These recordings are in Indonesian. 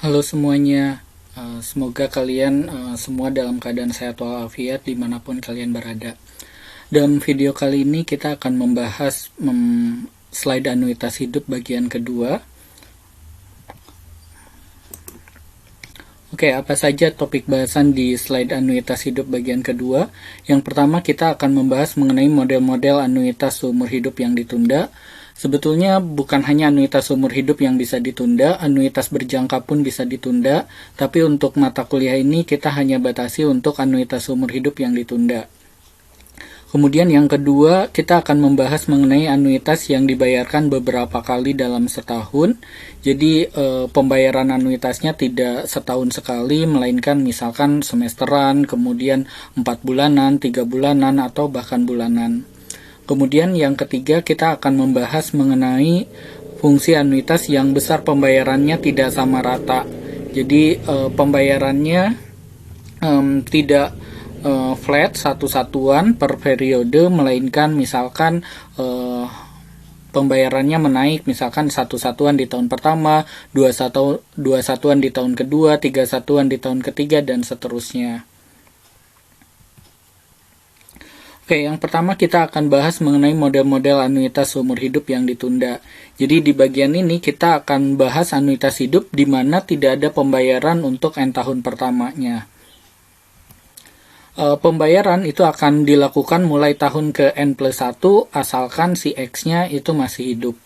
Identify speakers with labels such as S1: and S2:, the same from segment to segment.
S1: Halo semuanya, semoga kalian semua dalam keadaan sehat walafiat dimanapun kalian berada. Dalam video kali ini kita akan membahas slide anuitas hidup bagian kedua. Oke, apa saja topik bahasan di slide anuitas hidup bagian kedua? Yang pertama kita akan membahas mengenai model-model anuitas seumur hidup yang ditunda. Sebetulnya bukan hanya anuitas seumur hidup yang bisa ditunda, anuitas berjangka pun bisa ditunda, tapi untuk mata kuliah ini kita hanya batasi untuk anuitas seumur hidup yang ditunda. Kemudian yang kedua, kita akan membahas mengenai anuitas yang dibayarkan beberapa kali dalam setahun. Jadi pembayaran anuitasnya tidak setahun sekali, melainkan misalkan semesteran, kemudian 4 bulanan, 3 bulanan, atau bahkan bulanan. Kemudian yang ketiga, kita akan membahas mengenai fungsi anuitas yang besar pembayarannya tidak sama rata. Jadi pembayarannya tidak flat satu satuan per periode, melainkan misalkan pembayarannya menaik, misalkan satu satuan di tahun pertama, dua satuan di tahun kedua, 3 satuan di tahun ketiga, dan seterusnya. Oke, yang pertama kita akan bahas mengenai model-model anuitas seumur hidup yang ditunda. Jadi di bagian ini kita akan bahas anuitas hidup di mana tidak ada pembayaran untuk N tahun pertamanya. Pembayaran itu akan dilakukan mulai tahun ke N+1 asalkan si X-nya itu masih hidup.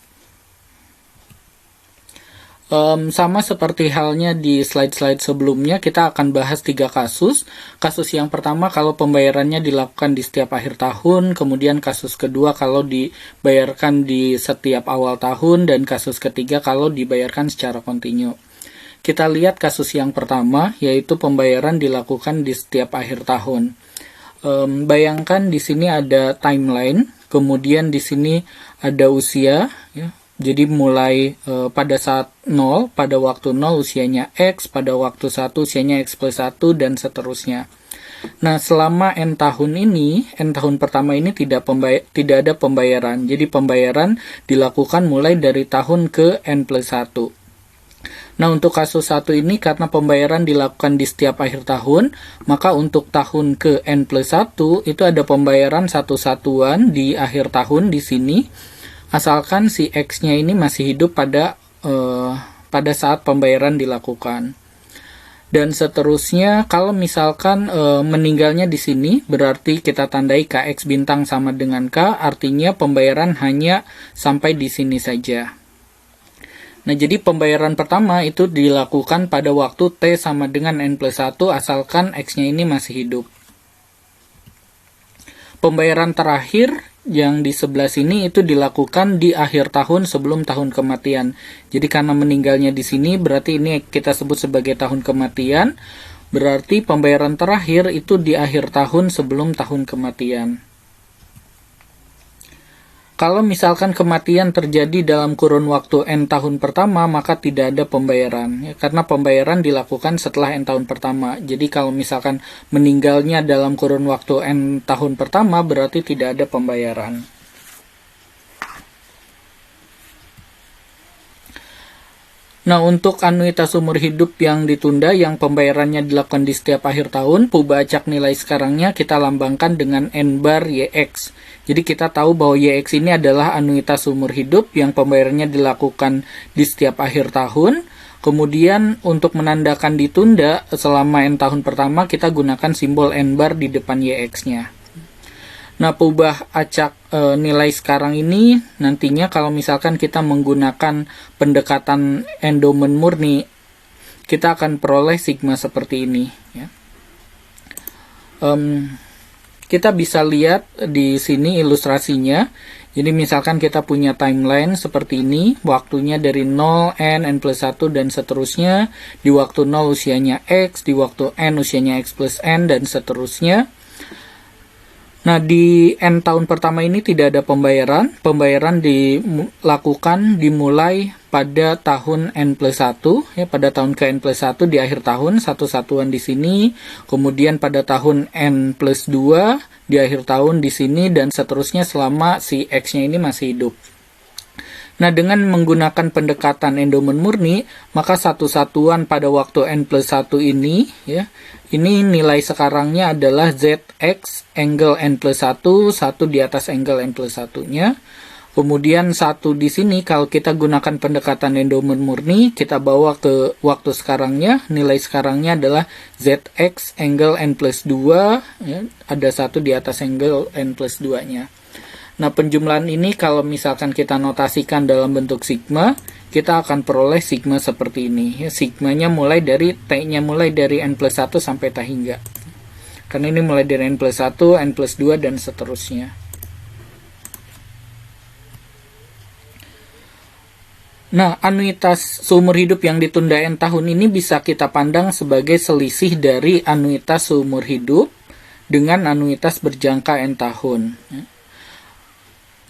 S1: Sama seperti halnya di slide-slide sebelumnya, kita akan bahas 3 kasus. Kasus yang pertama kalau pembayarannya dilakukan di setiap akhir tahun, kemudian kasus kedua kalau dibayarkan di setiap awal tahun, dan kasus ketiga kalau dibayarkan secara kontinu. Kita lihat kasus yang pertama, yaitu pembayaran dilakukan di setiap akhir tahun. Bayangkan di sini ada timeline, kemudian di sini ada usia, ya. Jadi mulai pada saat 0, pada waktu 0 usianya X, pada waktu 1 usianya X+1, dan seterusnya. Nah, selama N tahun ini, N tahun pertama ini tidak ada pembayaran. Jadi pembayaran dilakukan mulai dari tahun ke N+1. Nah, untuk kasus 1 ini karena pembayaran dilakukan di setiap akhir tahun, maka untuk tahun ke N+1 itu ada pembayaran satu satuan di akhir tahun di sini, asalkan si X-nya ini masih hidup pada saat pembayaran dilakukan. Dan seterusnya, kalau misalkan meninggalnya di sini, berarti kita tandai KX bintang sama dengan K, artinya pembayaran hanya sampai di sini saja. Nah, jadi pembayaran pertama itu dilakukan pada waktu T sama dengan N+1 asalkan X-nya ini masih hidup. Pembayaran terakhir yang di sebelah sini itu dilakukan di akhir tahun sebelum tahun kematian. Jadi karena meninggalnya di sini berarti ini kita sebut sebagai tahun kematian. Berarti pembayaran terakhir itu di akhir tahun sebelum tahun kematian. Kalau misalkan kematian terjadi dalam kurun waktu N tahun pertama, maka tidak ada pembayaran. Ya, karena pembayaran dilakukan setelah N tahun pertama. Jadi kalau misalkan meninggalnya dalam kurun waktu N tahun pertama, berarti tidak ada pembayaran. Nah, untuk anuitas umur hidup yang ditunda, yang pembayarannya dilakukan di setiap akhir tahun, puba acak nilai sekarangnya kita lambangkan dengan N bar YX. Jadi kita tahu bahwa YX ini adalah anuitas umur hidup yang pembayarannya dilakukan di setiap akhir tahun. Kemudian untuk menandakan ditunda selama N tahun pertama, kita gunakan simbol N bar di depan YX-nya. Nah, pubah acak nilai sekarang ini nantinya kalau misalkan kita menggunakan pendekatan endomen murni, kita akan peroleh sigma seperti ini. Ya. Kita bisa lihat di sini ilustrasinya. Jadi misalkan kita punya timeline seperti ini, waktunya dari 0, N, N+1, dan seterusnya. Di waktu 0 usianya X, di waktu N usianya X+N, dan seterusnya. Nah, di N tahun pertama ini tidak ada pembayaran. Pembayaran dilakukan dimulai pada tahun N+1, ya, pada tahun ke N+1 di akhir tahun, satu satuan di sini. Kemudian pada tahun N+2 di akhir tahun di sini, dan seterusnya selama si X-nya ini masih hidup. Nah, dengan menggunakan pendekatan endowment murni, maka satu satuan pada waktu N+1 ini, ya, ini nilai sekarangnya adalah ZX angle N+1, satu di atas angle N+1-nya. Kemudian satu di sini, kalau kita gunakan pendekatan endowment murni, kita bawa ke waktu sekarangnya, nilai sekarangnya adalah ZX angle N+2, ya, ada satu di atas angle N+2-nya. Nah, penjumlahan ini kalau misalkan kita notasikan dalam bentuk sigma, kita akan peroleh sigma seperti ini. Ya, sigmanya mulai dari T-nya mulai dari N+1 sampai T hingga. Karena ini mulai dari N+1, N+2, dan seterusnya. Nah, anuitas seumur hidup yang ditunda N tahun ini bisa kita pandang sebagai selisih dari anuitas seumur hidup dengan anuitas berjangka N tahun.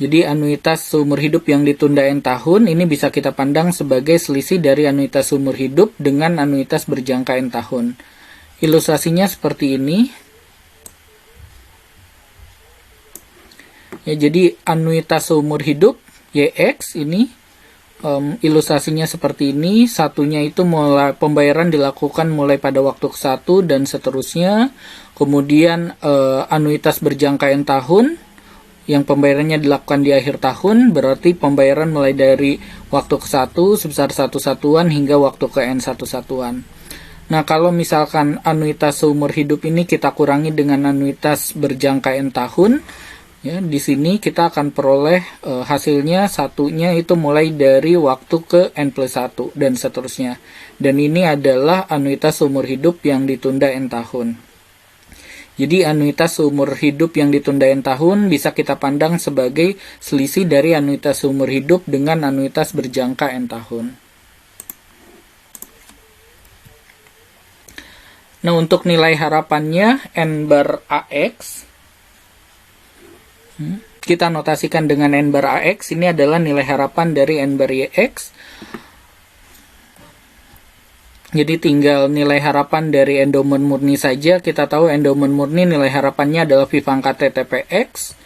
S1: Jadi, anuitas seumur hidup yang ditunda N tahun ini bisa kita pandang sebagai selisih dari anuitas seumur hidup dengan anuitas berjangka N tahun. Ilustrasinya seperti ini. Ya, jadi anuitas seumur hidup YX ini ilustrasinya seperti ini. Satunya itu mulai pembayaran dilakukan mulai pada waktu ke-1 dan seterusnya. Kemudian anuitas berjangka N tahun yang pembayarannya dilakukan di akhir tahun, berarti pembayaran mulai dari waktu ke-1 sebesar 1 satuan hingga waktu ke N 1 satuan. Nah, kalau misalkan anuitas seumur hidup ini kita kurangi dengan anuitas berjangka N tahun, ya, di sini kita akan peroleh hasilnya satunya itu mulai dari waktu ke N+1 dan seterusnya. Dan ini adalah anuitas seumur hidup yang ditunda N tahun. Jadi anuitas seumur hidup yang ditunda N tahun bisa kita pandang sebagai selisih dari anuitas seumur hidup dengan anuitas berjangka N tahun. Nah, untuk nilai harapannya N bar AX, kita notasikan dengan N bar AX, ini adalah nilai harapan dari N bar YX. Jadi tinggal nilai harapan dari endowment murni saja. Kita tahu endowment murni nilai harapannya adalah V pangkat TTPX,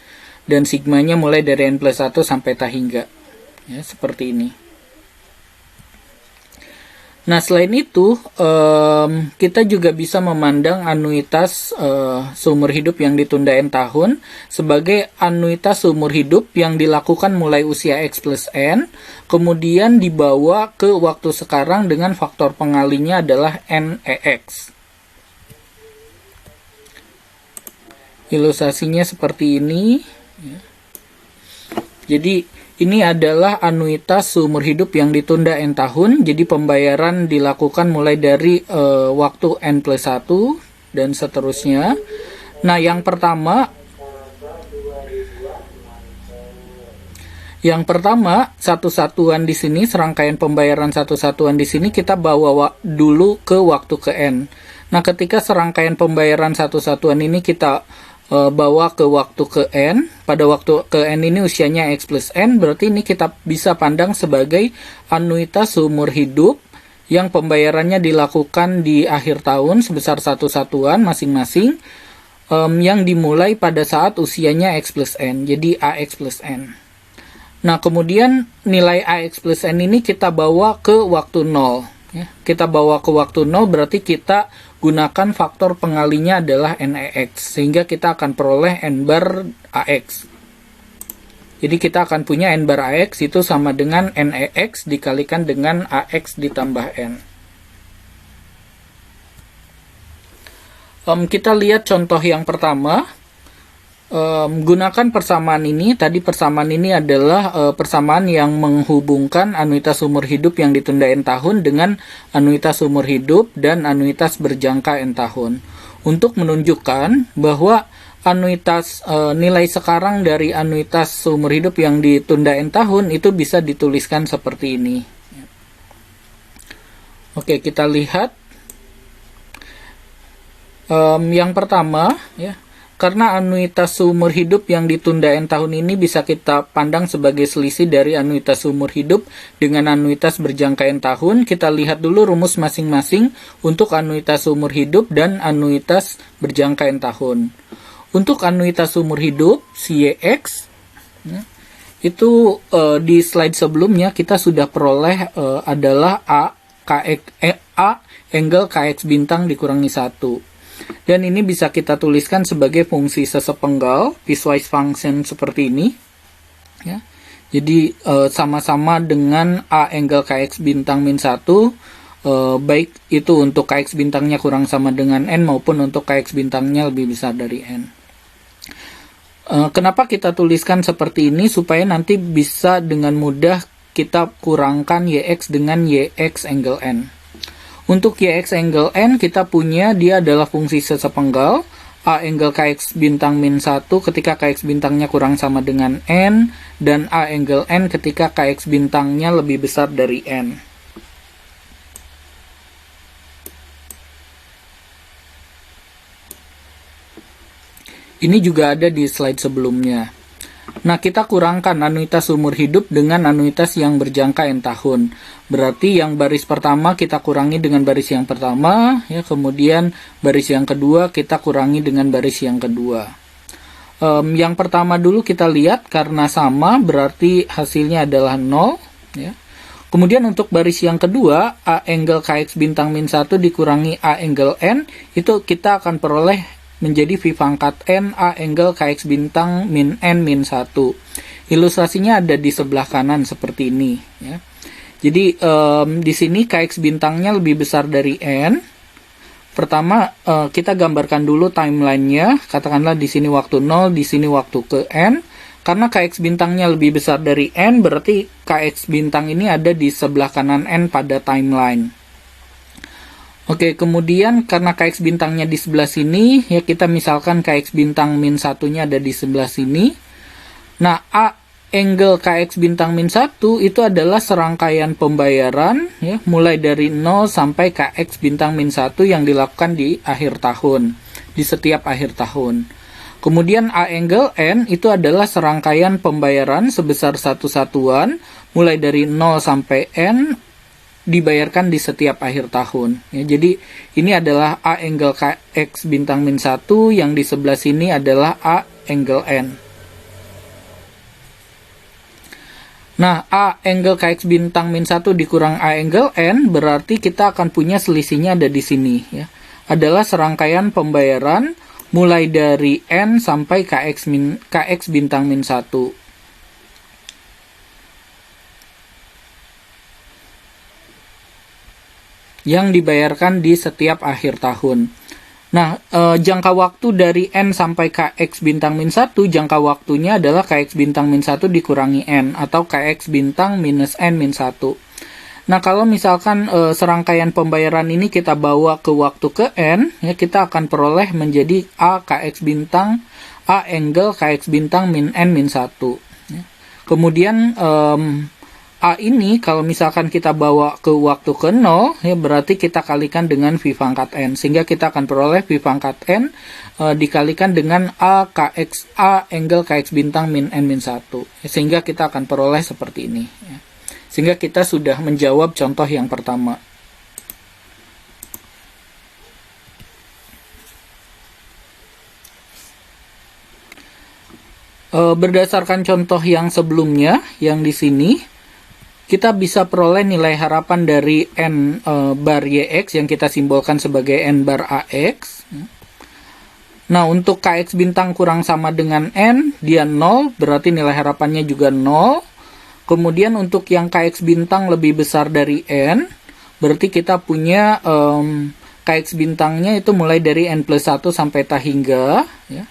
S1: dan sigmanya mulai dari N+1 sampai T hingga. Ya, seperti ini. Nah, selain itu, kita juga bisa memandang anuitas seumur hidup yang ditunda N tahun sebagai anuitas seumur hidup yang dilakukan mulai usia X plus N, kemudian dibawa ke waktu sekarang dengan faktor pengalinya adalah NEX. Ilustrasinya seperti ini. Jadi, ini adalah anuitas seumur hidup yang ditunda N tahun, jadi pembayaran dilakukan mulai dari waktu N+1 dan seterusnya. Nah, yang pertama, satu satuan di sini, serangkaian pembayaran satu satuan di sini kita bawa dulu ke waktu ke N. Nah, ketika serangkaian pembayaran satu satuan ini kita bawa ke waktu ke N, pada waktu ke N ini usianya X plus N, berarti ini kita bisa pandang sebagai anuitas seumur hidup yang pembayarannya dilakukan di akhir tahun sebesar satu satuan masing-masing, yang dimulai pada saat usianya X plus N, jadi AX plus N. Nah, kemudian nilai AX plus N ini kita bawa ke waktu 0. Ya, kita bawa ke waktu 0 berarti kita gunakan faktor pengalinya adalah NEX, sehingga kita akan peroleh N bar AX. Jadi kita akan punya N bar AX itu sama dengan NEX dikalikan dengan AX ditambah N. Kita lihat contoh yang pertama. Gunakan persamaan ini. Tadi persamaan ini adalah persamaan yang menghubungkan anuitas umur hidup yang ditunda N tahun dengan anuitas umur hidup dan anuitas berjangka N tahun. Untuk menunjukkan bahwa anuitas nilai sekarang dari anuitas umur hidup yang ditunda N tahun itu bisa dituliskan seperti ini. Oke, kita lihat. Yang pertama, ya. Karena anuitas seumur hidup yang ditunda N tahun ini bisa kita pandang sebagai selisih dari anuitas seumur hidup dengan anuitas berjangka N tahun, kita lihat dulu rumus masing-masing untuk anuitas seumur hidup dan anuitas berjangka N tahun. Untuk anuitas seumur hidup, si YX, Itu di slide sebelumnya kita sudah peroleh adalah A angle KX bintang dikurangi 1. Dan ini bisa kita tuliskan sebagai fungsi sesepenggal, piecewise function seperti ini. Ya. Jadi sama-sama dengan A angle KX bintang min 1, baik itu untuk KX bintangnya kurang sama dengan N maupun untuk KX bintangnya lebih besar dari N. Kenapa kita tuliskan seperti ini? Supaya nanti bisa dengan mudah kita kurangkan YX dengan YX angle N. Untuk YX angle N kita punya dia adalah fungsi sesepenggal A angle KX bintang min 1 ketika KX bintangnya kurang sama dengan N, dan A angle N ketika KX bintangnya lebih besar dari N. Ini juga ada di slide sebelumnya. Nah, kita kurangkan anuitas umur hidup dengan anuitas yang berjangka N tahun. Berarti yang baris pertama kita kurangi dengan baris yang pertama, ya, kemudian baris yang kedua kita kurangi dengan baris yang kedua. Yang pertama dulu kita lihat karena sama berarti hasilnya adalah 0. Ya. Kemudian untuk baris yang kedua, A angle KX bintang min 1 dikurangi A angle N, itu kita akan peroleh menjadi V pangkat N A angle KX bintang min N min 1. Ilustrasinya ada di sebelah kanan seperti ini. Ya. Jadi di sini KX bintangnya lebih besar dari N. Pertama kita gambarkan dulu timelinenya. Katakanlah di sini waktu 0, di sini waktu ke N. Karena KX bintangnya lebih besar dari N, berarti KX bintang ini ada di sebelah kanan N pada timeline. Oke, kemudian karena KX bintangnya di sebelah sini, ya kita misalkan KX bintang min 1-nya ada di sebelah sini. Nah, A angle KX bintang min 1 itu adalah serangkaian pembayaran, ya, mulai dari 0 sampai KX bintang min 1 yang dilakukan di akhir tahun, di setiap akhir tahun. Kemudian A angle N itu adalah serangkaian pembayaran sebesar satu satuan, mulai dari 0 sampai N, dibayarkan di setiap akhir tahun. Ya, jadi ini adalah A angle KX bintang min 1, yang di sebelah sini adalah A angle N. Nah, A angle KX bintang min 1 dikurang A angle N berarti kita akan punya selisihnya ada di sini. Ya. Adalah serangkaian pembayaran mulai dari N sampai KX bintang min 1. Yang dibayarkan di setiap akhir tahun. Nah, jangka waktu dari N sampai KX bintang min 1, jangka waktunya adalah KX bintang min 1 dikurangi N, atau KX bintang minus N min 1. Nah, kalau misalkan serangkaian pembayaran ini kita bawa ke waktu ke N, ya kita akan peroleh menjadi A KX bintang, A angle KX bintang min N min 1. Ya. Kemudian, A ini kalau misalkan kita bawa ke waktu ke 0, ya berarti kita kalikan dengan V pangkat N. Sehingga kita akan peroleh V pangkat N dikalikan dengan A angle KX bintang min N min 1. Ya, sehingga kita akan peroleh seperti ini. Ya. Sehingga kita sudah menjawab contoh yang pertama. Berdasarkan contoh yang sebelumnya, yang di sini, kita bisa peroleh nilai harapan dari N bar YX yang kita simbolkan sebagai N bar AX. Nah, untuk KX bintang kurang sama dengan N, dia 0, berarti nilai harapannya juga 0. Kemudian untuk yang KX bintang lebih besar dari N, berarti kita punya KX bintangnya itu mulai dari N plus 1 sampai ta hingga. Ya.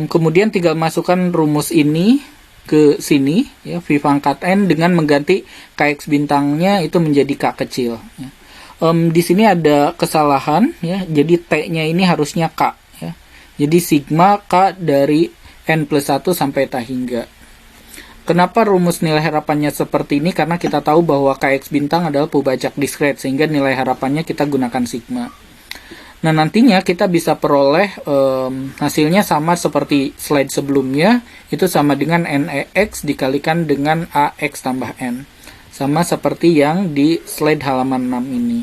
S1: Kemudian tinggal masukkan rumus ini ke sini, ya, V pangkat N dengan mengganti KX bintangnya itu menjadi K kecil. Ya. Di sini ada kesalahan, ya, jadi T-nya ini harusnya K. Ya. Jadi sigma K dari N plus 1 sampai ta hingga. Kenapa rumus nilai harapannya seperti ini? Karena kita tahu bahwa KX bintang adalah pubacak diskret, sehingga nilai harapannya kita gunakan sigma. Nah, nantinya kita bisa peroleh hasilnya sama seperti slide sebelumnya, itu sama dengan NEX dikalikan dengan AX tambah N. Sama seperti yang di slide halaman 6 ini.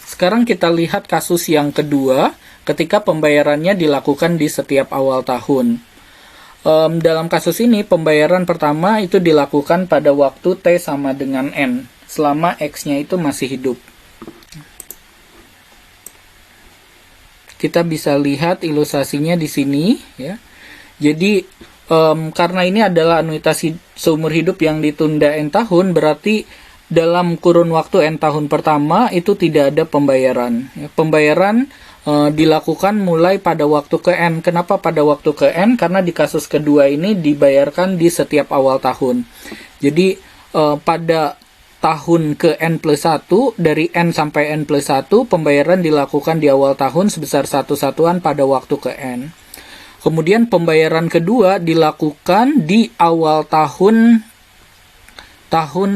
S1: Sekarang kita lihat kasus yang kedua. ketika pembayarannya dilakukan di setiap awal tahun. Dalam kasus ini, pembayaran pertama itu dilakukan pada waktu T sama dengan N, selama X-nya itu masih hidup. Kita bisa lihat ilustrasinya di sini, ya. Jadi, karena ini adalah anuitas seumur hidup yang ditunda N tahun, berarti dalam kurun waktu N tahun pertama itu tidak ada pembayaran. Pembayaran dilakukan mulai pada waktu ke N. Kenapa pada waktu ke N? Karena di kasus kedua ini dibayarkan di setiap awal tahun. Jadi pada tahun ke N plus 1, dari N sampai N plus 1, pembayaran dilakukan di awal tahun sebesar 1 satuan pada waktu ke N. Kemudian pembayaran kedua dilakukan di awal tahun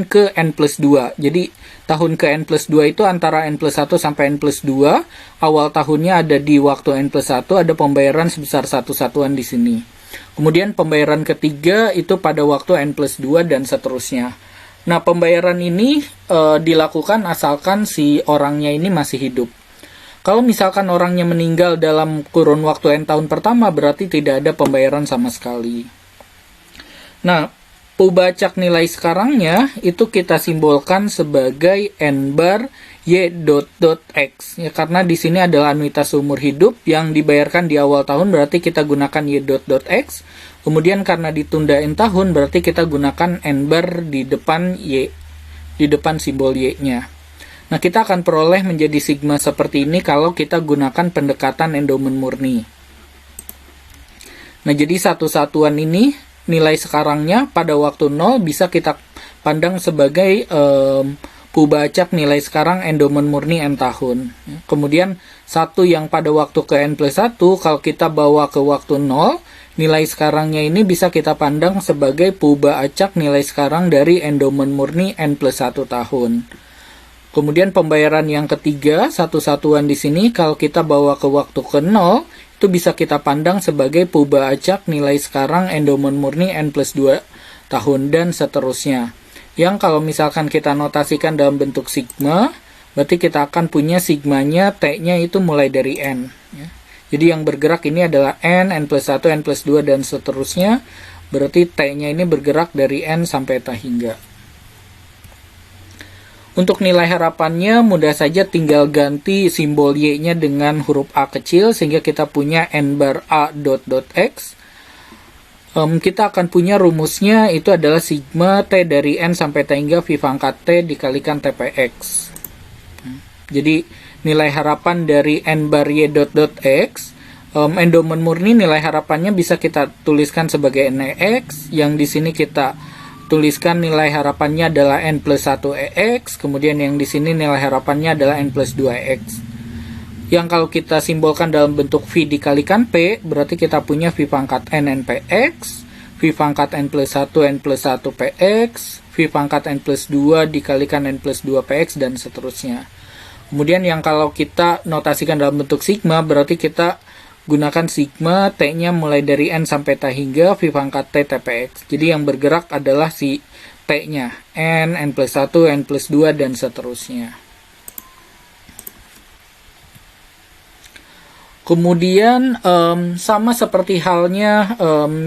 S1: ke N plus 2. Jadi tahun ke N plus 2 itu antara N plus 1 sampai N plus 2. Awal tahunnya ada di waktu N plus 1, ada pembayaran sebesar 1 satuan di sini. Kemudian pembayaran ketiga itu pada waktu N plus 2 dan seterusnya. Nah, pembayaran ini dilakukan asalkan si orangnya ini masih hidup. Kalau misalkan orangnya meninggal dalam kurun waktu N tahun pertama, berarti tidak ada pembayaran sama sekali. Nah, pubacak nilai sekarangnya itu kita simbolkan sebagai N bar Y.X. Ya, karena di sini adalah anuitas seumur hidup yang dibayarkan di awal tahun, berarti kita gunakan Y.X. Kemudian karena ditunda N tahun, berarti kita gunakan N bar di depan Y, di depan simbol Y-nya. Nah, kita akan peroleh menjadi sigma seperti ini kalau kita gunakan pendekatan endomen murni. Nah, jadi satu satuan ini nilai sekarangnya pada waktu 0 bisa kita pandang sebagai pubacak nilai sekarang endomen murni N tahun. Kemudian satu yang pada waktu ke N plus 1, kalau kita bawa ke waktu 0, nilai sekarangnya ini bisa kita pandang sebagai pubacak nilai sekarang dari endomen murni N plus 1 tahun. Kemudian pembayaran yang ketiga, satu satuan di sini, kalau kita bawa ke waktu ke 0, itu bisa kita pandang sebagai pubacak nilai sekarang endomen murni N plus 2 tahun dan seterusnya. Yang kalau misalkan kita notasikan dalam bentuk sigma, berarti kita akan punya sigmanya T-nya itu mulai dari N. Ya. Jadi yang bergerak ini adalah N, N plus 1, N plus 2, dan seterusnya. Berarti T-nya ini bergerak dari N sampai T hingga. Untuk nilai harapannya mudah saja tinggal ganti simbol Y-nya dengan huruf A kecil sehingga kita punya N bar A.X. Kita akan punya rumusnya itu adalah sigma T dari N sampai T hingga V pangkat T dikalikan TPX. Jadi nilai harapan dari N bar Y.X, endomen murni nilai harapannya bisa kita tuliskan sebagai NX, yang di sini kita tuliskan nilai harapannya adalah N plus 1 EX, kemudian yang di sini nilai harapannya adalah N plus 2 EX. Yang kalau kita simbolkan dalam bentuk V dikalikan P, berarti kita punya V pangkat N NPX, V pangkat N plus 1 N plus 1 PX, V pangkat N plus 2 dikalikan N plus 2 PX, dan seterusnya. Kemudian yang kalau kita notasikan dalam bentuk sigma, berarti kita gunakan sigma, T-nya mulai dari N sampai T hingga V pangkat T TPX. Jadi yang bergerak adalah si T-nya, N, N plus 1, N plus 2, dan seterusnya. Kemudian sama seperti halnya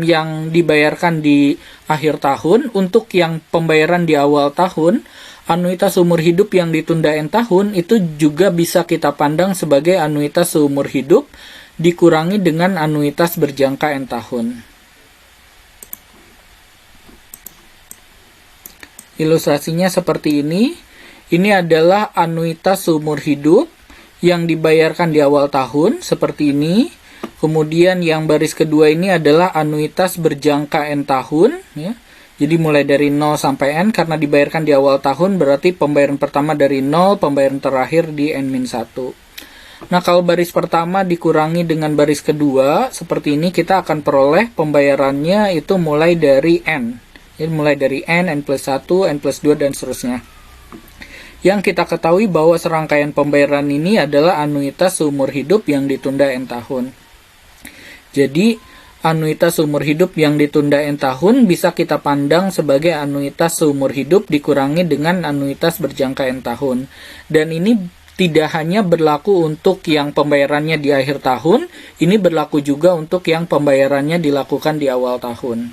S1: yang dibayarkan di akhir tahun, untuk yang pembayaran di awal tahun, anuitas seumur hidup yang ditunda N tahun itu juga bisa kita pandang sebagai anuitas seumur hidup dikurangi dengan anuitas berjangka N tahun. Ilustrasinya seperti ini. Ini adalah anuitas seumur hidup yang dibayarkan di awal tahun, seperti ini. Kemudian yang baris kedua ini adalah anuitas berjangka N tahun. Ya. Jadi mulai dari 0 sampai N, karena dibayarkan di awal tahun, berarti pembayaran pertama dari 0, pembayaran terakhir di N-1. Nah, kalau baris pertama dikurangi dengan baris kedua, seperti ini, kita akan peroleh pembayarannya itu mulai dari N. Jadi mulai dari N, N plus 1, N plus 2, dan seterusnya. Yang kita ketahui bahwa serangkaian pembayaran ini adalah anuitas seumur hidup yang ditunda N tahun. Jadi, anuitas seumur hidup yang ditunda N tahun bisa kita pandang sebagai anuitas seumur hidup dikurangi dengan anuitas berjangka N tahun. Dan ini tidak hanya berlaku untuk yang pembayarannya di akhir tahun, ini berlaku juga untuk yang pembayarannya dilakukan di awal tahun.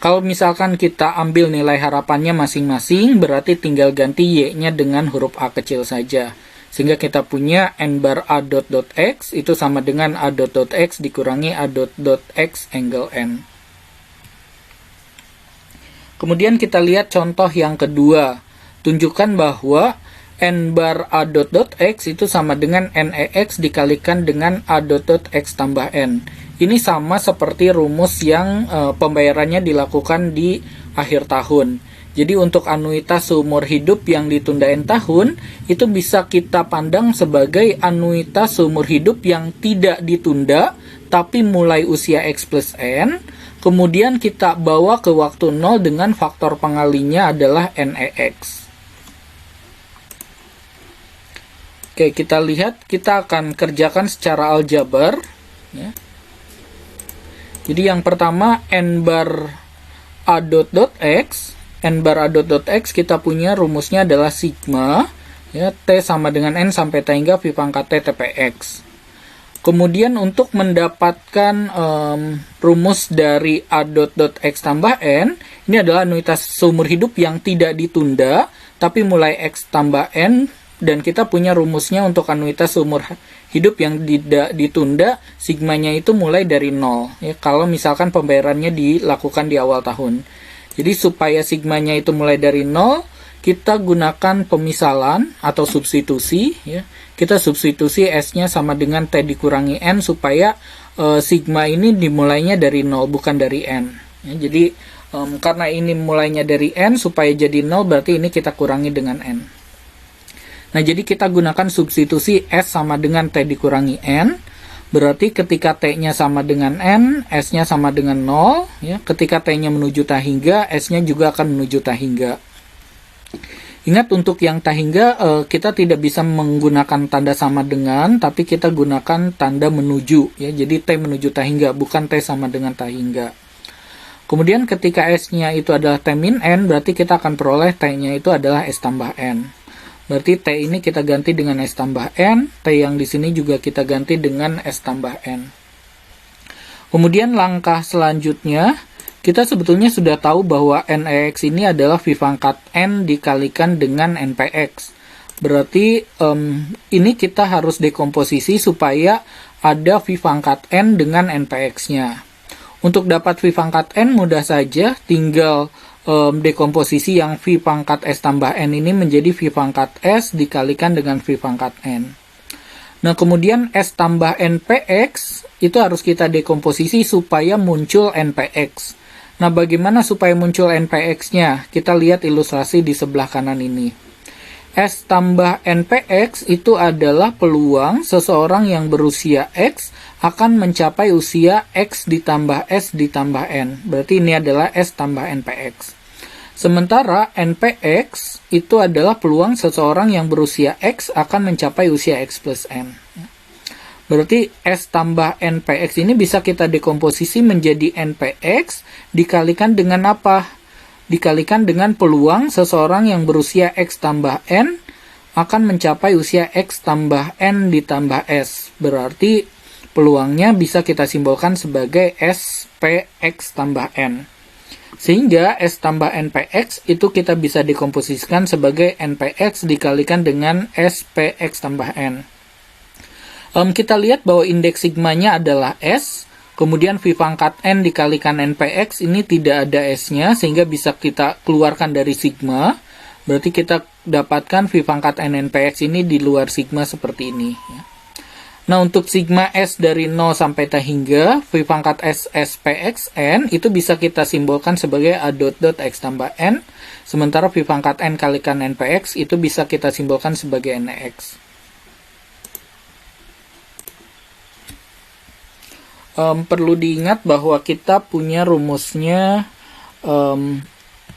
S1: Kalau misalkan kita ambil nilai harapannya masing-masing, berarti tinggal ganti Y-nya dengan huruf A kecil saja. Sehingga kita punya n bar A dot X itu sama dengan A dot X dikurangi A dot X angle N. Kemudian kita lihat contoh yang kedua. Tunjukkan bahwa n bar A dot X itu sama dengan NEX dikalikan dengan A dot X tambah N. Ini sama seperti rumus yang pembayarannya dilakukan di akhir tahun. Jadi untuk anuitas seumur hidup yang ditunda N tahun, itu bisa kita pandang sebagai anuitas seumur hidup yang tidak ditunda, tapi mulai usia X plus N, kemudian kita bawa ke waktu 0 dengan faktor pengalinya adalah NEX. Oke, kita lihat, kita akan kerjakan secara aljabar. Ya. Jadi yang pertama n bar A dot X, n bar A dot X kita punya rumusnya adalah sigma, ya, T sama dengan N sampai T hingga V pangkat T TPX. Kemudian untuk mendapatkan rumus dari A dot X tambah N, ini adalah anuitas seumur hidup yang tidak ditunda, tapi mulai X tambah N, dan kita punya rumusnya untuk anuitas seumur hidup yang tidak ditunda, sigmanya itu mulai dari 0. Ya, kalau misalkan pembayarannya dilakukan di awal tahun. Jadi supaya sigmanya itu mulai dari 0, kita gunakan pemisalan atau substitusi. Ya. Kita substitusi S-nya sama dengan T dikurangi N supaya sigma ini dimulainya dari 0, bukan dari N. Ya, jadi karena ini mulainya dari N, supaya jadi 0 berarti ini kita kurangi dengan N. Nah, jadi kita gunakan substitusi S sama dengan T dikurangi N. Berarti ketika T-nya sama dengan N, S-nya sama dengan 0. Ya. Ketika T-nya menuju T hingga, S-nya juga akan menuju T hingga. Ingat, untuk yang T hingga, kita tidak bisa menggunakan tanda sama dengan, tapi kita gunakan tanda menuju. Ya. Jadi T menuju T hingga, bukan T sama dengan T hingga. Kemudian ketika S-nya itu adalah T min N, berarti kita akan peroleh T-nya itu adalah S tambah N. Berarti T ini kita ganti dengan S tambah N, T yang di sini juga kita ganti dengan S tambah N. Kemudian langkah selanjutnya, kita sebetulnya sudah tahu bahwa NEX ini adalah V pangkat N dikalikan dengan NPX. Berarti ini kita harus dekomposisi supaya ada V pangkat N dengan NPX-nya. Untuk dapat V pangkat N mudah saja, tinggal dekomposisi yang V pangkat S tambah N ini menjadi V pangkat S dikalikan dengan V pangkat N. Nah, kemudian S tambah NPX itu harus kita dekomposisi supaya muncul NPX. Nah, bagaimana supaya muncul NPX-nya? Kita lihat ilustrasi di sebelah kanan ini. S tambah NPX itu adalah peluang seseorang yang berusia X akan mencapai usia X ditambah S ditambah N. Berarti ini adalah S tambah NPX. Sementara NPX itu adalah peluang seseorang yang berusia X akan mencapai usia X plus N. Berarti S tambah NPX ini bisa kita dekomposisi menjadi NPX dikalikan dengan apa? Dikalikan dengan peluang seseorang yang berusia X tambah N akan mencapai usia X tambah N ditambah S. Berarti peluangnya bisa kita simbolkan sebagai SPX tambah N. Sehingga S tambah NPX itu kita bisa dekomposisikan sebagai NPX dikalikan dengan SPX tambah N. Kita lihat bahwa indeks sigmanya adalah S, kemudian V pangkat N dikalikan NPX ini tidak ada S-nya, sehingga bisa kita keluarkan dari sigma. Berarti kita dapatkan V pangkat N NPX ini di luar sigma seperti ini. Nah, untuk sigma S dari 0 sampai T hingga V pangkat S SPX N itu bisa kita simbolkan sebagai A dot X tambah N, sementara V pangkat N kalikan NPX itu bisa kita simbolkan sebagai NEX. Perlu diingat bahwa kita punya rumusnya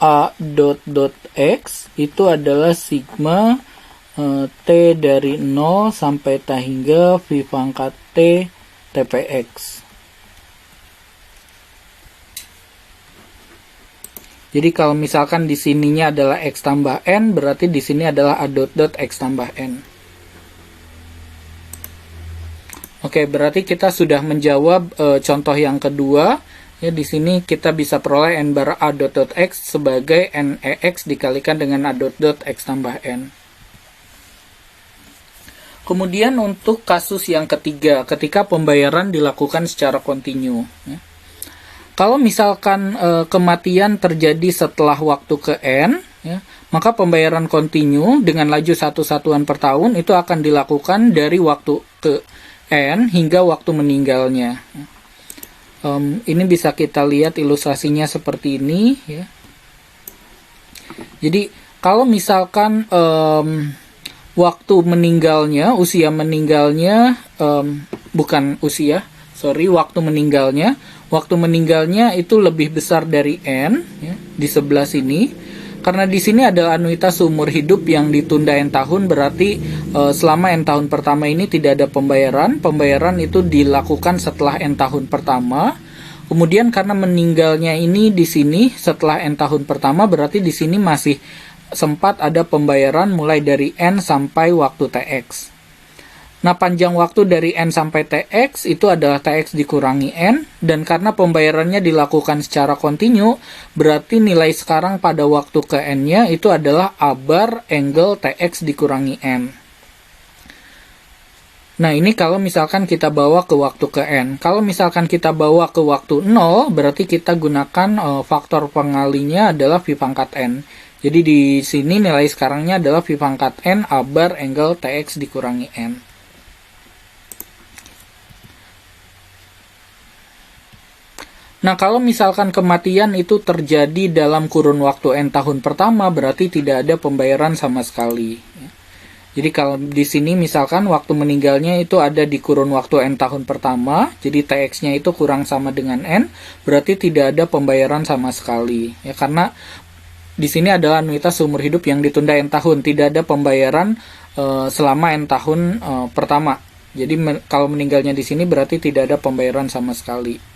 S1: A dot X itu adalah sigma T dari 0 sampai T hingga V pangkat T TPX. Jadi kalau misalkan di sininya adalah X tambah N, berarti di sini adalah A dot dot X tambah N. Oke, berarti kita sudah menjawab contoh yang kedua. Ya, di sini kita bisa peroleh N bar A dot dot X sebagai NEX dikalikan dengan A dot dot X tambah N. Kemudian untuk kasus yang ketiga, ketika pembayaran dilakukan secara kontinu. Ya. Kalau misalkan kematian terjadi setelah waktu ke N, ya, maka pembayaran kontinu dengan laju 1 satuan per tahun itu akan dilakukan dari waktu ke N hingga waktu meninggalnya. Ini bisa kita lihat ilustrasinya seperti ini. Ya. Jadi kalau misalkan waktu meninggalnya, usia meninggalnya, waktu meninggalnya itu lebih besar dari N, ya, di sebelah sini. Karena di sini ada anuitas seumur hidup yang ditunda N tahun, berarti selama N tahun pertama ini tidak ada pembayaran. Pembayaran itu dilakukan setelah N tahun pertama. Kemudian karena meninggalnya ini di sini setelah N tahun pertama, berarti di sini masih sempat ada pembayaran mulai dari N sampai waktu TX. Nah, panjang waktu dari N sampai TX itu adalah TX dikurangi N, dan karena pembayarannya dilakukan secara kontinu, berarti nilai sekarang pada waktu ke N-nya itu adalah A bar angle TX dikurangi N. Nah, ini kalau misalkan kita bawa ke waktu ke N. Kalau misalkan kita bawa ke waktu 0, berarti kita gunakan faktor pengalinya adalah V pangkat N. Jadi di sini nilai sekarangnya adalah V pangkat N A bar angle TX dikurangi N. Nah, kalau misalkan kematian itu terjadi dalam kurun waktu N tahun pertama, berarti tidak ada pembayaran sama sekali. Jadi kalau di sini misalkan waktu meninggalnya itu ada di kurun waktu N tahun pertama, jadi TX-nya itu kurang sama dengan N, berarti tidak ada pembayaran sama sekali. Ya, karena di sini adalah anuitas seumur hidup yang ditunda N tahun, tidak ada pembayaran selama N tahun pertama. Jadi kalau meninggalnya di sini berarti tidak ada pembayaran sama sekali.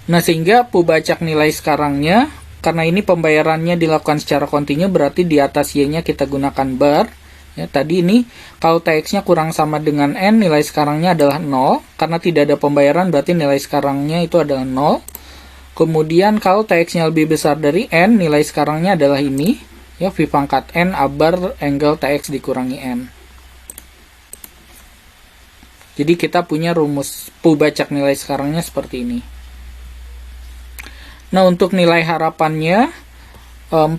S1: Nah, sehingga pubacak nilai sekarangnya, karena ini pembayarannya dilakukan secara kontinu, berarti di atas Y-nya kita gunakan bar. Ya, tadi ini kalau TX-nya kurang sama dengan N, nilai sekarangnya adalah 0. Karena tidak ada pembayaran, berarti nilai sekarangnya itu adalah 0. Kemudian kalau TX-nya lebih besar dari N, nilai sekarangnya adalah ini. Ya, V pangkat N A bar angle TX dikurangi N. Jadi kita punya rumus pubacak nilai sekarangnya seperti ini. Nah, untuk nilai harapannya,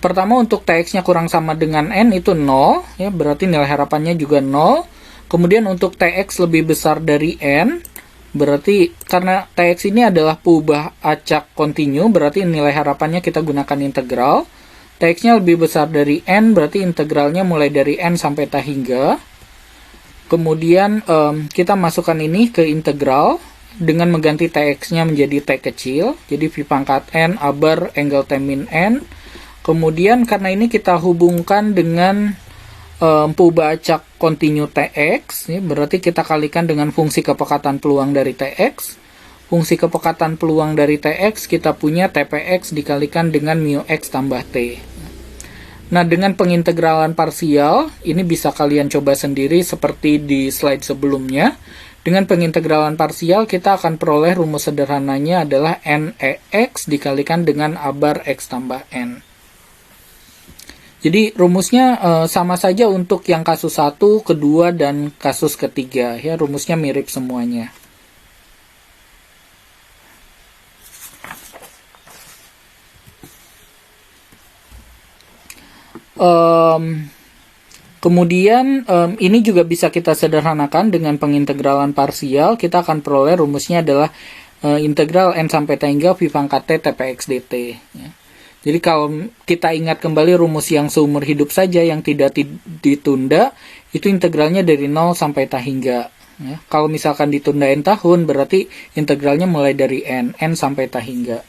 S1: pertama untuk TX-nya kurang sama dengan N itu 0, ya, berarti nilai harapannya juga 0. Kemudian untuk TX lebih besar dari N, berarti karena TX ini adalah peubah acak kontinu, berarti nilai harapannya kita gunakan integral. TX-nya lebih besar dari N, berarti integralnya mulai dari N sampai T hingga. Kemudian kita masukkan ini ke integral, dengan mengganti TX-nya menjadi T kecil, jadi V pangkat N A bar angle T min N. Kemudian karena ini kita hubungkan dengan peubah acak kontinu TX, ya, berarti kita kalikan dengan fungsi kepekatan peluang dari TX. Fungsi kepekatan peluang dari TX kita punya TPX dikalikan dengan mu X tambah T. Nah, dengan pengintegralan parsial, ini bisa kalian coba sendiri seperti di slide sebelumnya. Dengan pengintegralan parsial, kita akan peroleh rumus sederhananya adalah NEX dikalikan dengan A bar X tambah N. Jadi rumusnya sama saja untuk yang kasus 1, kedua, dan kasus ketiga. Ya, rumusnya mirip semuanya. Kemudian ini juga bisa kita sederhanakan dengan pengintegralan parsial. Kita akan peroleh rumusnya adalah integral N sampai T hingga V pangkat T TPX dt. Ya. Jadi kalau kita ingat kembali rumus yang seumur hidup saja yang tidak ditunda, itu integralnya dari 0 sampai T hingga. Ya. Kalau misalkan ditunda N tahun, berarti integralnya mulai dari N sampai T hingga.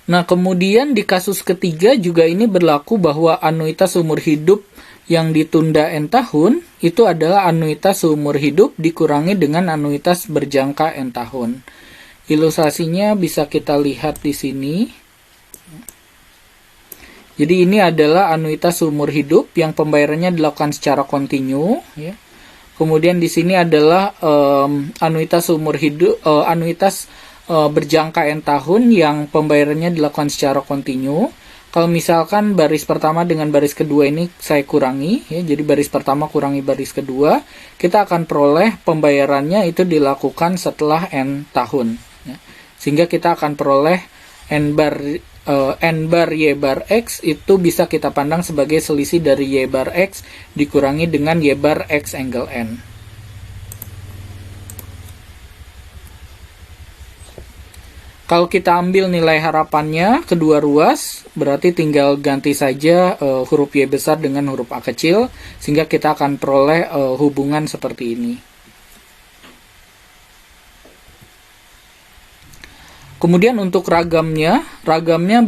S1: Nah, kemudian di kasus ketiga juga ini berlaku bahwa anuitas umur hidup yang ditunda N tahun itu adalah anuitas seumur hidup dikurangi dengan anuitas berjangka N tahun. Ilustrasinya bisa kita lihat di sini. Jadi ini adalah anuitas seumur hidup yang pembayarannya dilakukan secara kontinu, ya. Kemudian di sini adalah anuitas seumur hidup, berjangka N tahun yang pembayarannya dilakukan secara kontinu. Kalau misalkan baris pertama dengan baris kedua ini saya kurangi, ya, jadi baris pertama kurangi baris kedua, kita akan peroleh pembayarannya itu dilakukan setelah N tahun. Ya. Sehingga kita akan peroleh N bar Y bar X itu bisa kita pandang sebagai selisih dari Y bar X dikurangi dengan Y bar X angle N. Kalau kita ambil nilai harapannya kedua ruas, berarti tinggal ganti saja huruf Y besar dengan huruf A kecil, sehingga kita akan peroleh hubungan seperti ini. Kemudian untuk ragamnya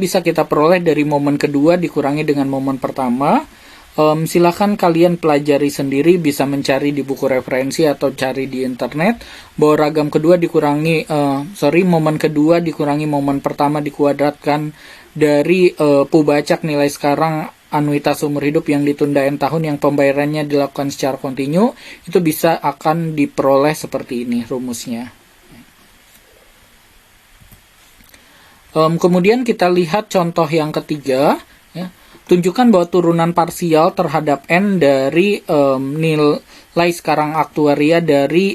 S1: bisa kita peroleh dari momen kedua dikurangi dengan momen pertama. Silakan kalian pelajari sendiri, bisa mencari di buku referensi atau cari di internet bahwa ragam kedua dikurangi, momen kedua dikurangi momen pertama dikuadratkan dari pubacak nilai sekarang anuitas umur hidup yang ditunda N tahun yang pembayarannya dilakukan secara kontinu, itu bisa akan diperoleh seperti ini rumusnya. Kemudian kita lihat contoh yang ketiga, ya. Tunjukkan bahwa turunan parsial terhadap N dari nilai sekarang aktuaria dari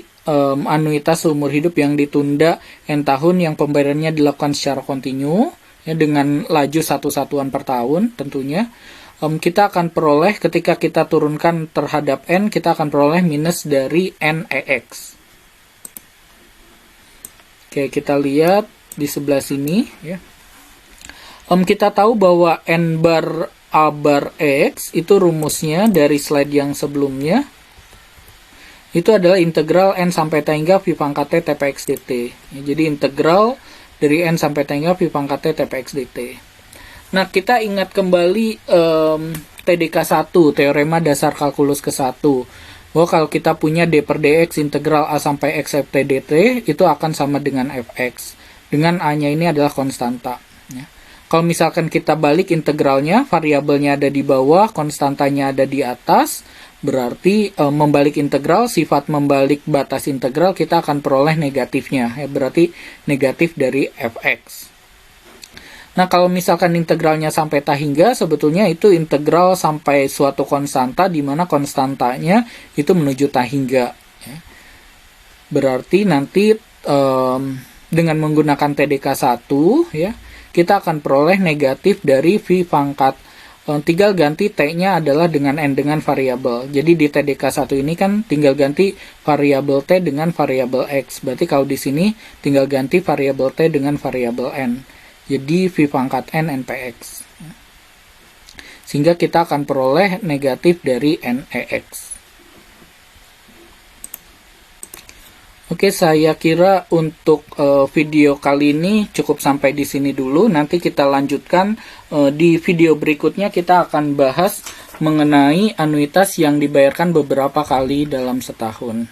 S1: anuitas seumur hidup yang ditunda N tahun yang pembayarannya dilakukan secara kontinu, ya, dengan laju 1 satuan per tahun tentunya. Kita akan peroleh ketika kita turunkan terhadap N, kita akan peroleh minus dari NEX. Oke, kita lihat di sebelah sini, ya. Kita tahu bahwa N bar A bar X itu rumusnya dari slide yang sebelumnya itu adalah integral N sampai T hingga V pangkat T TPX dt. Ya, jadi integral dari N sampai T hingga V pangkat T TPX dt. Nah, kita ingat kembali TDK 1, teorema dasar kalkulus ke-1, bahwa kalau kita punya D per dx integral A sampai X Ft dt itu akan sama dengan Fx, dengan A-nya ini adalah konstanta. Ya. Kalau misalkan kita balik integralnya, variabelnya ada di bawah, konstantanya ada di atas, berarti membalik integral, sifat membalik batas integral, kita akan peroleh negatifnya. Ya, berarti negatif dari Fx. Nah, kalau misalkan integralnya sampai T hingga, sebetulnya itu integral sampai suatu konstanta, di mana konstantanya itu menuju T hingga. Ya. Berarti nanti dengan menggunakan TDK 1, ya, kita akan peroleh negatif dari V pangkat. Tinggal ganti T-nya adalah dengan N dengan variabel. Jadi di TDK 1 ini kan tinggal ganti variabel T dengan variabel X. Berarti kalau di sini tinggal ganti variabel T dengan variabel N. Jadi V pangkat N NPX. Sehingga kita akan peroleh negatif dari NEX. Oke, saya kira untuk video kali ini cukup sampai di sini dulu. Nanti kita lanjutkan di video berikutnya, kita akan bahas mengenai anuitas yang dibayarkan beberapa kali dalam setahun.